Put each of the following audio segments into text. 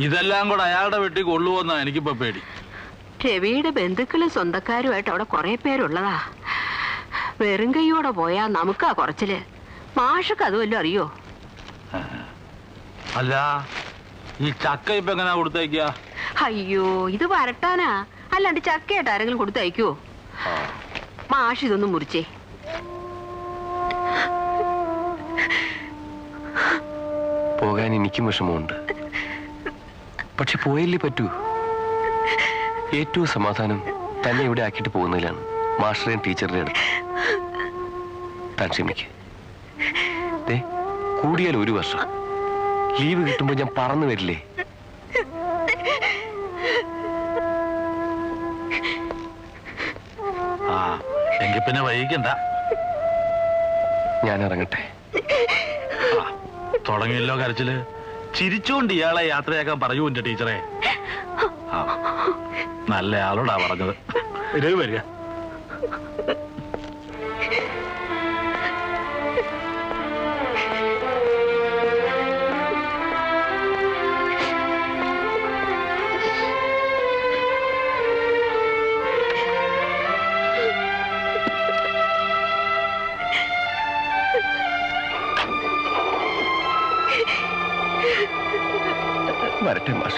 ഇതെല്ലാം കൂടെ അയാളുടെ വീട്ടിൽ കൊള്ളുവെന്നാ എനിക്കിപ്പോ പേടി. രവിയുടെ ബന്ധുക്കളും സ്വന്തക്കാരുമായിട്ട് അവിടെ കുറെ പേരുള്ളതാ. വെറും കൈയോടെ പോയാ നമുക്കാ കുറച്ചില്. മാഷക്ക് അതുമല്ലോ അറിയോ? അല്ല, ഈ ചക്ക ഇപ്പൊ എങ്ങനാ കൊടുത്തയക്ക? അയ്യോ, ഇത് വരട്ടാനാ, അല്ലാണ്ട് ചക്കയായിട്ട് ആരെങ്കിലും കൊടുത്തയക്കുവോ? മാഷ് ഇതൊന്നും മുറിച്ചേ. പോകാൻ എനിക്കും വിഷമമുണ്ട്. പക്ഷെ പോയല്ലേ പറ്റൂ. ഏറ്റവും സമാധാനം തന്നെ ഇവിടെ ആക്കിയിട്ട് പോകുന്നതിലാണ്. മാസ്റ്ററേയും ടീച്ചറുടെ അടുത്ത് താൻ ക്ഷമിക്ക്. കൂടിയാൽ 1 വർഷം ലീവ് കിട്ടുമ്പോ ഞാൻ പറന്നു വരില്ലേ? എങ്കിൽ പിന്നെ വൈകിക്കണ്ട, ഞാൻ ഇറങ്ങട്ടെ. തുടങ്ങിയല്ലോ കരച്ചില്. ചിരിച്ചുകൊണ്ട് ഇയാളെ യാത്രയാക്കാൻ പറയൂ എന്റെ ടീച്ചറെ. നല്ല ആളോടാ പറഞ്ഞത്. രവി വരിക. വരട്ടെ മാഷ.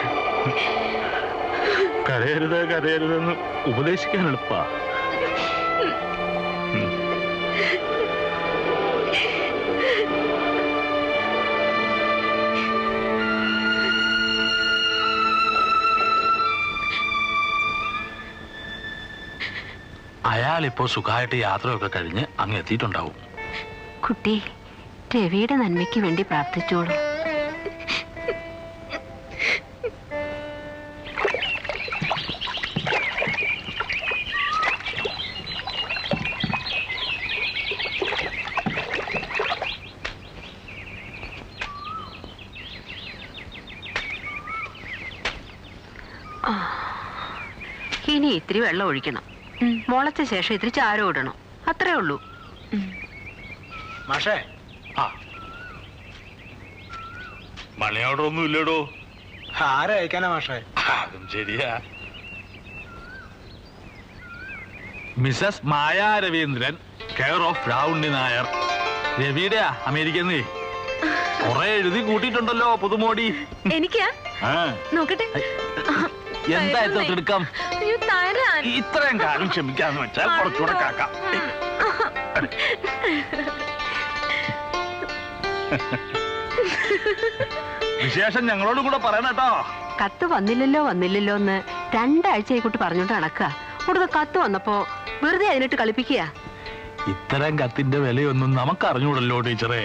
കരയരുത് കരയരുതെന്ന് ഉപദേശിക്കാൻ എളുപ്പാ. അയാളിപ്പോ സുഖമായിട്ട് യാത്രയൊക്കെ കഴിഞ്ഞ് അങ്ങ് എത്തിയിട്ടുണ്ടാവും. കുട്ടി, രവിയുടെ നന്മയ്ക്ക് വേണ്ടി പ്രാർത്ഥിച്ചോളൂ. ഇനി ഇത്തിരി വെള്ളം ഒഴിക്കണം. മുളച്ച ശേഷം ഇത്തിരി ചാരം ഇടണം. അത്രേ ഉള്ളൂ. മാഷേ, മണി ഓർഡർ ഒന്നും ഇല്ലടോ. ആരയക്കാനാ മാഷേ? അതും ശരിയാ. Mrs Maya Raveendran, care of Ravunni Nair. രവിയുടെ അമേരിക്കന്ന് കുറെ എഴുതി കൂട്ടിയിട്ടുണ്ടല്ലോ പുതുമോടി. എനിക്കാ? നോക്കട്ടെ. എന്താ എടുക്കാം? ഇത്രയും കാലം ക്ഷമിക്കാന്ന് വെച്ചാൽ കുറച്ചുകൂടെ കാക്കാം. വിശേഷം ഞങ്ങളോടും കൂടെ പറയണം കേട്ടോ. കത്ത് വന്നില്ലല്ലോ എന്ന് 2 ആഴ്ചയായിക്കൂട്ടി പറഞ്ഞോണ്ട് നടക്കുക. കൂടുതൽ കത്ത് വന്നപ്പോ വെറുതെ അതിനിട്ട് കളിപ്പിക്കുക. ഇത്തരം കത്തിന്റെ വിലയൊന്നും നമുക്ക് അറിഞ്ഞൂടല്ലോ ടീച്ചറെ.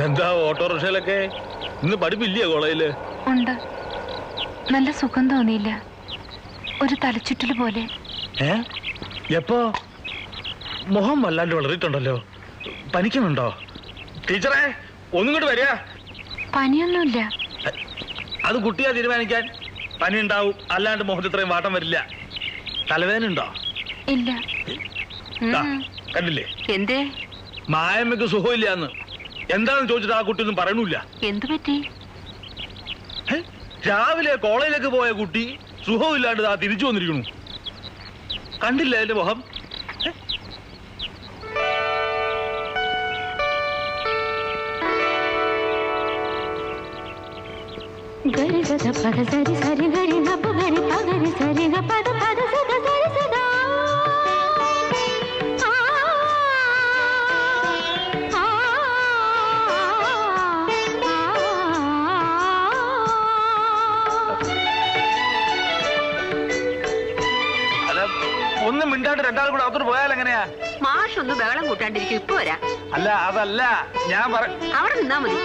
എന്താ ഓട്ടോറിക്ഷയിലൊക്കെ ഇന്ന് പഠിപ്പില്ലേ കോളേജില്? ഉണ്ട്. നല്ല സുഖം തോന്നിയില്ല. ഒരു തലച്ചുറ്റല് പോലെ. എപ്പോ? മുഖം വല്ലാണ്ട് വളറിയിട്ടുണ്ടല്ലോ. പനിക്കുന്നുണ്ടോ? ടീച്ചറെ ഒന്നിങ്ങോട്ട് വരിക. പനിയൊന്നുമില്ല. അത് കുട്ടിയാ തീരുമാനിക്കാൻ. പനി ഉണ്ടാവും, അല്ലാണ്ട് മുഖത്ത് ഇത്രയും വാട്ടം വരില്ല. തലവേദന ഉണ്ടോ? ഇല്ല. കണ്ടില്ലേ എന്തേ? മായമ്മക്ക് സുഖമില്ലാന്ന്. എന്താണെന്ന് ചോദിച്ചിട്ട് ആ കുട്ടി ഒന്നും പറയണില്ല. എന്തു പറ്റി? രാവിലെ കോളേജിലേക്ക് പോയ കുട്ടി സുഖമില്ലാണ്ട് ആ തിരിച്ചു വന്നിരിക്കണു. കണ്ടില്ല എന്റെ മുഖം? ഒന്നും മിണ്ടാണ്ട് രണ്ടാളും കൂടെ അകത്തോട്ട് പോയാൽ എങ്ങനെയാ? മാഷൊന്ന് ബഹളം കൂട്ടാണ്ടിരിക്കും, ഇപ്പൊ വരാം. അല്ല അതല്ല ഞാൻ അവിടെ നിന്നാ മതി.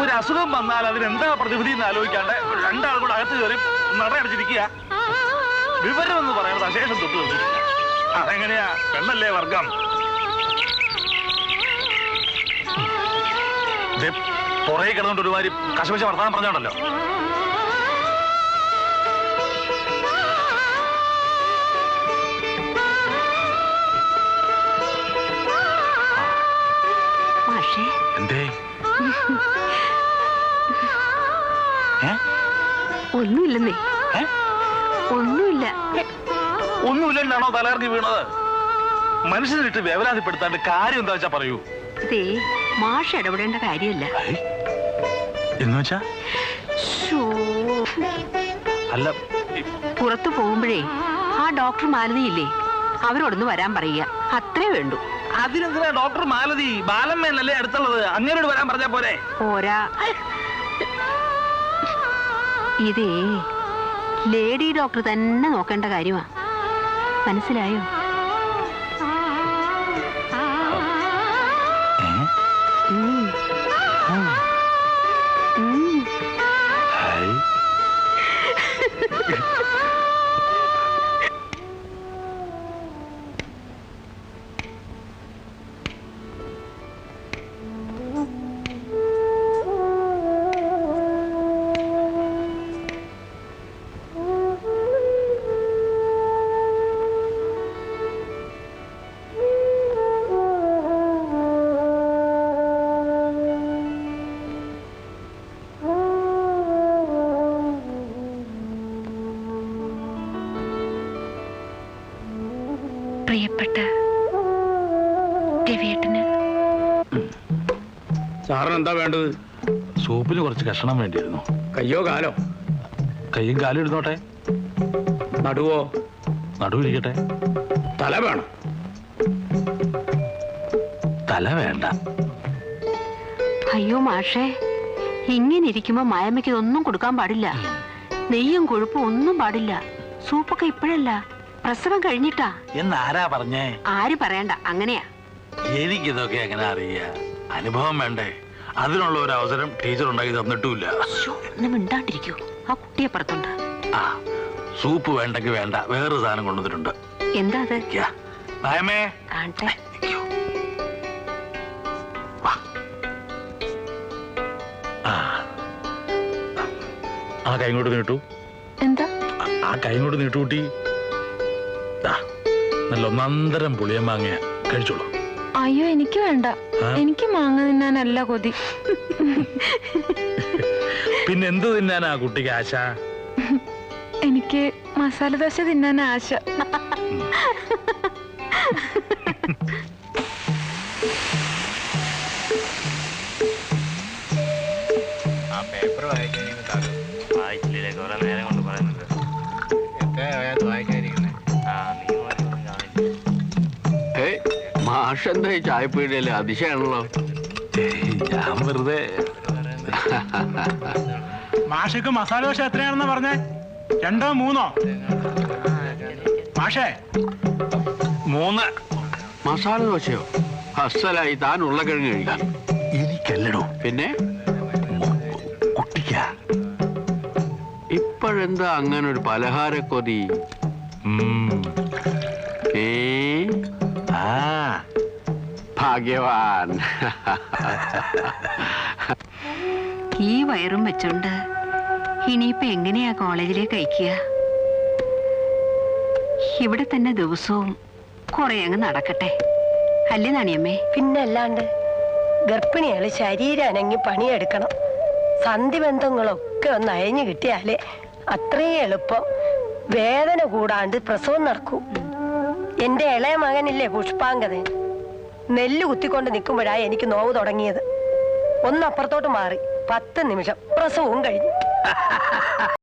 ഒരു അസുഖം വന്നാൽ അതിനെന്താ പ്രതിവിധി എന്ന് ആലോചിക്കാണ്ട് രണ്ടാളും കൂടെ അകത്ത് കയറി നടയടച്ചിരിക്കുക. വിവരം എന്ന് പറയുന്നത് അശേഷം തൊട്ട് നിർത്തിയിട്ടില്ല. അതെങ്ങനെയാ? പെണ്ണല്ലേ വർഗം. പുറകെ കിടന്നുകൊണ്ട് ഒരുമാതിരി കശപിശ വർത്താനം പറഞ്ഞോണ്ടല്ലോ. എന്തേ? ഒന്നുമില്ലെന്നേ. ഒന്നുമില്ല. ഒന്നുമില്ലെന്നാണോ തലകറങ്ങി വീണത്? മനുഷ്യനിട്ട് വേവലാതിപ്പെടുത്താണ്ട് കാര്യം എന്താ വെച്ചാ പറയൂ. ഇതേ മാഷ് ഇടപെടേണ്ട കാര്യമല്ല. എന്നുവെച്ചാ? അല്ല, പുറത്തു പോകുമ്പോഴേ ആ ഡോക്ടർ മാലതിയില്ലേ, അവരോടൊന്ന് വരാൻ പറയുക, അത്രേ വേണ്ടു. അതിനെന്തിനാ ഡോക്ടർ മാലതി? ബാലമ്മേനല്ലേ അടുത്തുള്ളത്, അങ്ങനോട് വരാൻ പറഞ്ഞാ പോരെ? പോരാ. ഇതേ ലേഡി ഡോക്ടർ തന്നെ നോക്കേണ്ട കാര്യമാ, മനസ്സിലായോ? പ്രിയപ്പെട്ട രവിയേട്ടന്. സാറിന് എന്താ വേണ്ടത്? സൂപ്പിന് കുറച്ച് കഷണം വേണ്ടിയിരുന്നു. കയ്യോ കാലോ? കയ്യും കാലും ഇരുന്നോട്ടെ. നടുവോ? നടുവിരിക്കട്ടെ. തല വേണം? തല വേണ്ട. അയ്യോ മാഷേ, ഇങ്ങനെ ഇരിക്കുമ്പോ മായമ്മയ്ക്ക് ഇതൊന്നും കൊടുക്കാൻ പാടില്ല. നെയ്യും കൊഴുപ്പും ഒന്നും പാടില്ല. സൂപ്പൊക്കെ ഇപ്പോഴല്ല, പ്രസവം കഴിഞ്ഞിട്ടാ. എന്നാരാ പറഞ്ഞേ? ആര് പറയണ്ട, അങ്ങനെയാ. എനിക്കിതൊക്കെ എങ്ങനെ അറിയാ? അനുഭവം വേണ്ടേ? അതിനുള്ള ഒരു അവസരം ടീച്ചർ ഉണ്ടാക്കി തന്നിട്ടുമില്ല. ഒന്ന് മിണ്ടാണ്ടിരിക്കൂ, ആ കുട്ടിയപ്പുറത്തുണ്ട്. ആ സൂപ്പ് വേണ്ടെങ്കിൽ വേണ്ട, വേറൊരു സാധനം കൊണ്ടുവന്നിട്ടുണ്ട്. എന്താ അത്? നായമേ കാണട്ടെ. ആ കൈ കൊണ്ട് നീട്ടു. എന്താ? ആ കൈ കൊണ്ട് നീട്ടുകൂട്ടി. നല്ല ഒന്നന്തരം പുളിയം മാങ്ങ കഴിച്ചോളൂ. അയ്യോ എനിക്ക് വേണ്ട, എനിക്ക് മാങ്ങ തിന്നാനല്ല കൊതി. പിന്നെ എന്ത് തിന്നാനാ കുട്ടിക്ക് ആശ? എനിക്ക് മസാല ദോശ തിന്നാൻ ആശ. പേപ്പർ വായിച്ചില്ലേ? കുറെ നേരം കൊണ്ട് പറയുന്നുണ്ട്. മാഷെന്താ ഈ ചായപ്പീടിയല്ലേ? അതിശയാണല്ലോ. ഞാൻ വെറുതെ. മാഷക്ക് മസാല ദോശ എത്രയാണെന്ന് പറഞ്ഞേ? 2 3? മാഷേ 3. മസാല ദോശയോ? അസലായി. താൻ ഉരുളക്കിഴങ്ങ് കഴിക്കാം. എനിക്കല്ലടോ, പിന്നെ കുട്ടിക്കാ. ഇപ്പോഴെന്താ അങ്ങനെ ഒരു പലഹാരക്കൊതി? ഭാഗ്യവാൻ. ഈ വയറും വെച്ചോണ്ട് ഇനിയിപ്പോ എങ്ങനെയാ കോളേജിലേക്ക് അയക്കുക? ഇവിടെ തന്നെ ദിവസവും കുറെ അങ്ങ് നടക്കട്ടെ, അല്ലേ നാണിയമ്മേ? പിന്നല്ലാണ്ട് ഗർഭിണികള് ശരീരം അനങ്ങി പണിയെടുക്കണം. സന്ധിബന്ധങ്ങളൊക്കെ ഒന്ന് അയഞ്ഞു കിട്ടിയാലേ അത്രയും എളുപ്പം വേദന കൂടാണ്ട് പ്രസവം നടക്കൂ. എന്റെ ഇളയ മകനില്ലേ പുഷ്പാങ്കതൻ, നെല്ല് കുത്തിക്കൊണ്ട് നിൽക്കുമ്പോഴാണ് എനിക്ക് നോവ് തുടങ്ങിയത്. ഒന്നപ്പുറത്തോട്ട് മാറി 10 നിമിഷം പ്രസവവും കഴിഞ്ഞു.